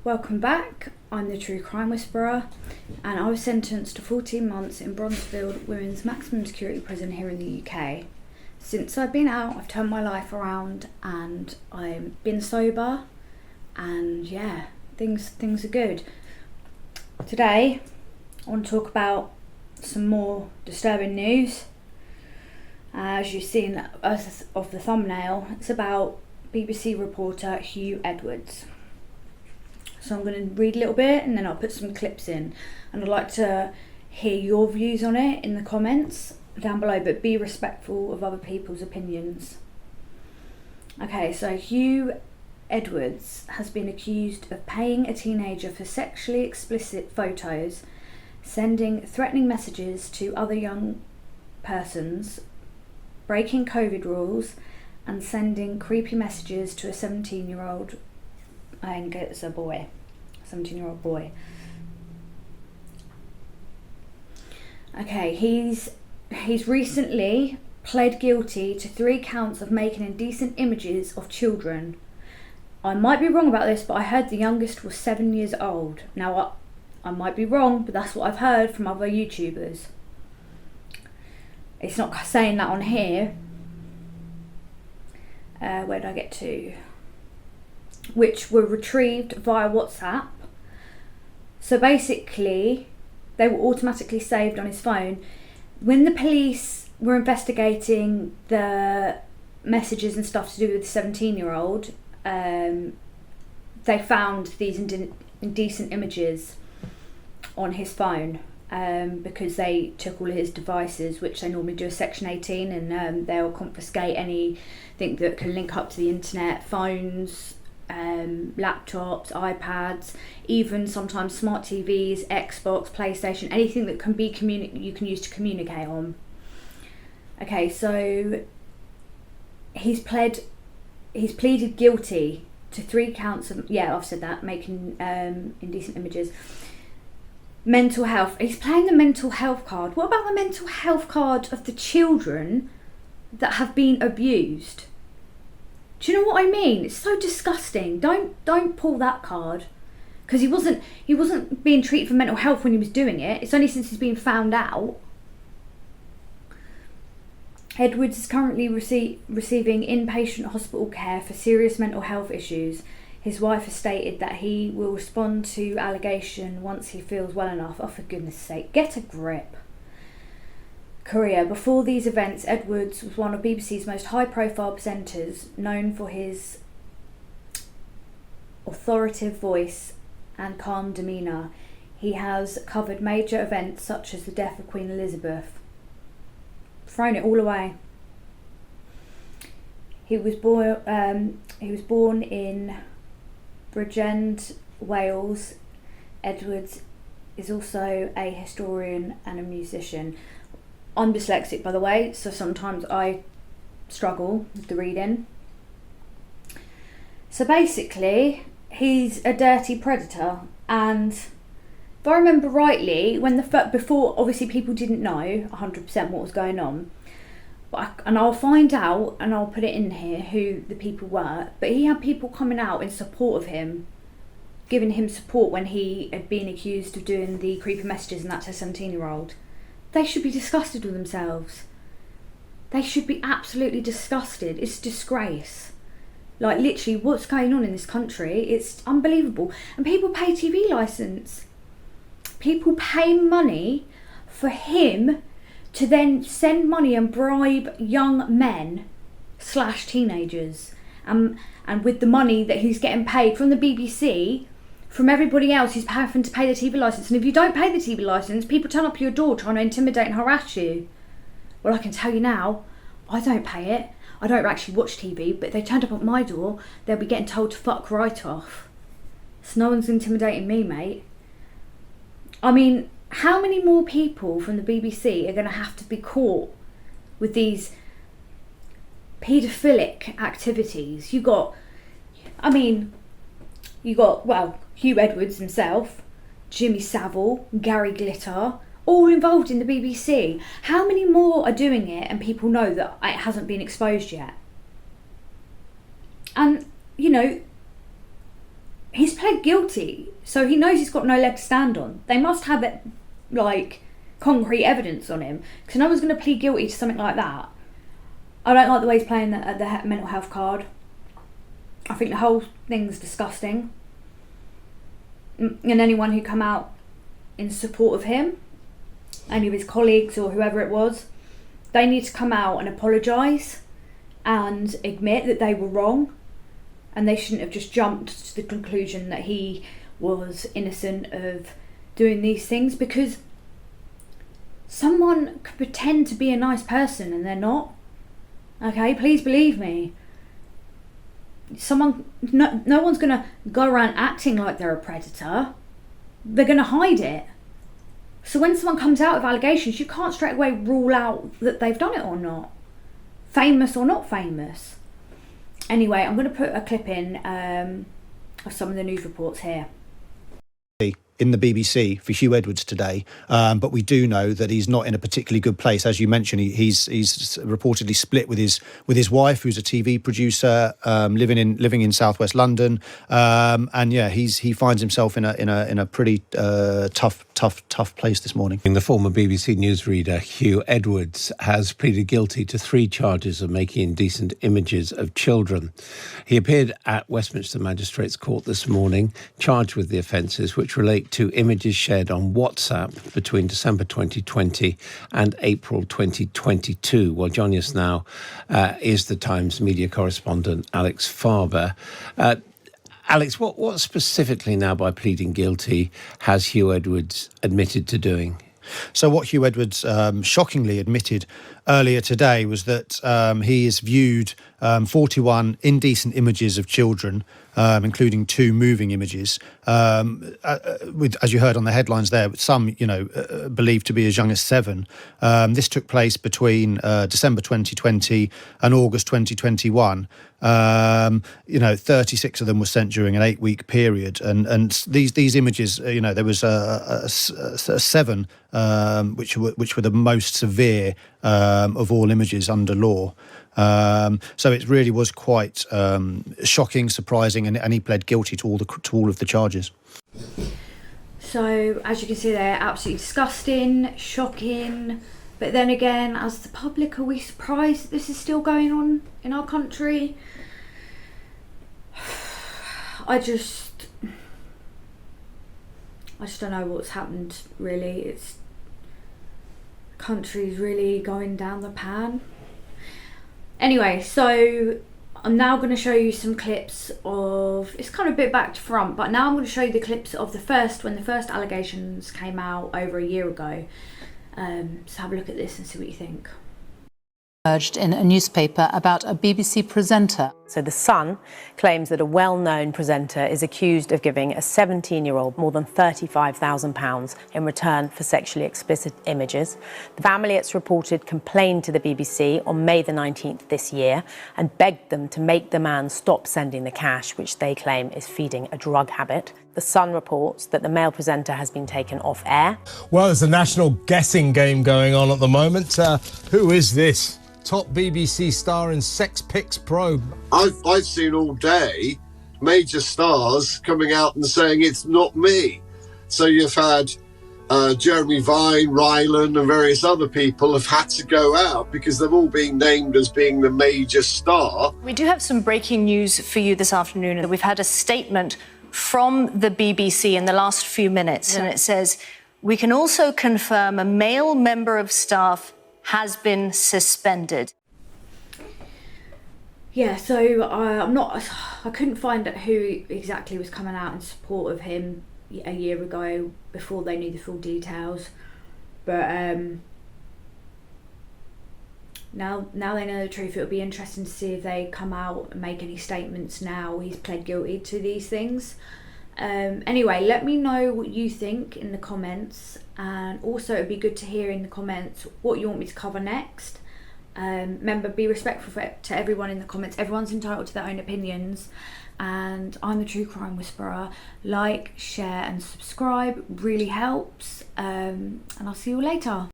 Welcome back. I'm the True Crime Whisperer, and I was sentenced to 14 months in Bronzefield Women's Maximum Security Prison here in the UK. Since I've been out, I've turned my life around and I've been sober, and yeah, things are good. Today, I want to talk about some more disturbing news. As you've seen of the thumbnail, it's about BBC reporter Hugh Edwards. So I'm going to read a little bit and then I'll put some clips in, and I'd like to hear your views on it in the comments down below, but be respectful of other people's opinions. Okay, so Hugh Edwards has been accused of paying a teenager for sexually explicit photos, sending threatening messages to other young persons, breaking COVID rules, and sending creepy messages to a 17-year-old. I think it's a boy, 17-year-old boy. Okay, he's recently pled guilty to 3 counts of making indecent images of children. I might be wrong about this, but I heard the youngest was 7 years old. Now, I might be wrong, but that's what I've heard from other YouTubers. It's not saying that on here. Where did I get to? Which were retrieved via WhatsApp. So basically, they were automatically saved on his phone. When the police were investigating the messages and stuff to do with the 17-year-old, they found these indecent images on his phone because they took all of his devices, which they normally do a Section 18, and they'll confiscate anything that can link up to the internet, phones, laptops, iPads, even sometimes smart TVs, Xbox, PlayStation, anything that can be you can use to communicate on. Okay, so he's pleaded guilty to 3 counts of, yeah, I've said that, making indecent images. Mental health. He's playing the mental health card. What about the mental health card of the children that have been abused? Do you know what I mean? It's so disgusting. Don't pull that card, because he wasn't being treated for mental health when he was doing it. It's only since he's been found out. Edwards is currently receiving inpatient hospital care for serious mental health issues. His wife has stated that he will respond to allegation once he feels well enough. Oh, for goodness sake, get a grip. Career. Before these events, Edwards was one of BBC's most high-profile presenters, known for his authoritative voice and calm demeanour. He has covered major events such as the death of Queen Elizabeth. Thrown it all away. He was born in Bridgend, Wales. Edwards is also a historian and a musician. I'm dyslexic, by the way, so sometimes I struggle with the reading. So basically, he's a dirty predator, and if I remember rightly, before obviously people didn't know 100% what was going on, and I'll find out and I'll put it in here who the people were, but he had people coming out in support of him, giving him support when he had been accused of doing the creepy messages and that to a 17-year-old. They should be disgusted with themselves. They should be absolutely disgusted. It's a disgrace. Like, literally, what's going on in this country? It's unbelievable. And people pay TV licence. People pay money for him to then send money and bribe young men / teenagers. And with the money that he's getting paid from the BBC, from everybody else who's having to pay the TV licence. And if you don't pay the TV licence, people turn up your door trying to intimidate and harass you. Well, I can tell you now, I don't pay it. I don't actually watch TV, but if they turned up at my door, they'll be getting told to fuck right off. So no one's intimidating me, mate. I mean, how many more people from the BBC are going to have to be caught with these paedophilic activities? You got, Hugh Edwards himself, Jimmy Savile, Gary Glitter, all involved in the BBC. How many more are doing it and people know that it hasn't been exposed yet? And, he's pled guilty, so he knows he's got no leg to stand on. They must have it, like, concrete evidence on him, because no one's going to plead guilty to something like that. I don't like the way he's playing the mental health card. I think the whole thing's disgusting. And anyone who come out in support of him, any of his colleagues or whoever it was, they need to come out and apologise and admit that they were wrong, and they shouldn't have just jumped to the conclusion that he was innocent of doing these things, because someone could pretend to be a nice person and they're not. Okay, please believe me. No one's going to go around acting like they're a predator. They're going to hide it. So when someone comes out with allegations, you can't straight away rule out that they've done it or not. Famous or not famous. Anyway, I'm going to put a clip in of some of the news reports here. In the BBC for Hugh Edwards today, but we do know that he's not in a particularly good place. As you mentioned, he's reportedly split with his wife, who's a TV producer, living in southwest London, and yeah, he finds himself in a pretty tough place this morning. The former BBC newsreader Hugh Edwards has pleaded guilty to 3 charges of making indecent images of children. He appeared at Westminster Magistrates Court this morning, charged with the offences, which relate to images shared on WhatsApp between December 2020 and April 2022. Well, joining us now is the Times media correspondent Alex Farber. Alex, what specifically now, by pleading guilty, has Hugh Edwards admitted to doing? So what Hugh Edwards shockingly admitted earlier today was that he has viewed 41 indecent images of children, including 2 moving images, with, as you heard on the headlines there, some believed to be as young as 7. This took place between December 2020 and August 2021. 36 of them were sent during an 8-week period, and these images, there was a 7 which were the most severe of all images under law. So it really was quite shocking, surprising, and he pled guilty to all of the charges. So as you can see, they're absolutely disgusting, shocking. But then again, as the public, are we surprised that this is still going on in our country? I just don't know what's happened, really. Country's really going down the pan. Anyway, so I'm now going to show you some clips of, it's kind of a bit back to front, but now I'm going to show you the clips of when the first allegations came out over a year ago. So have a look at this and see what you think. Emerged in a newspaper about a BBC presenter. So The Sun claims that a well-known presenter is accused of giving a 17-year-old more than £35,000 in return for sexually explicit images. The family, it's reported, complained to the BBC on May the 19th this year and begged them to make the man stop sending the cash, which they claim is feeding a drug habit. The Sun reports that the male presenter has been taken off air. Well, there's a national guessing game going on at the moment. Who is this top BBC star in Sex Pics probe? I've seen all day major stars coming out and saying it's not me. So you've had Jeremy Vine, Rylan and various other people have had to go out because they've all been named as being the major star. We do have some breaking news for you this afternoon. We've had a statement from the BBC in the last few minutes, and it says, "We can also confirm a male member of staff has been suspended." Yeah, so I couldn't find out who exactly was coming out in support of him a year ago before they knew the full details, but now they know the truth. It'll be interesting to see if they come out and make any statements now he's pled guilty to these things. Anyway, let me know what you think in the comments, and also it'd be good to hear in the comments what you want me to cover next. Remember, be respectful to everyone in the comments. Everyone's entitled to their own opinions, and I'm the True Crime Whisperer. Like, share and subscribe really helps, and I'll see you all later.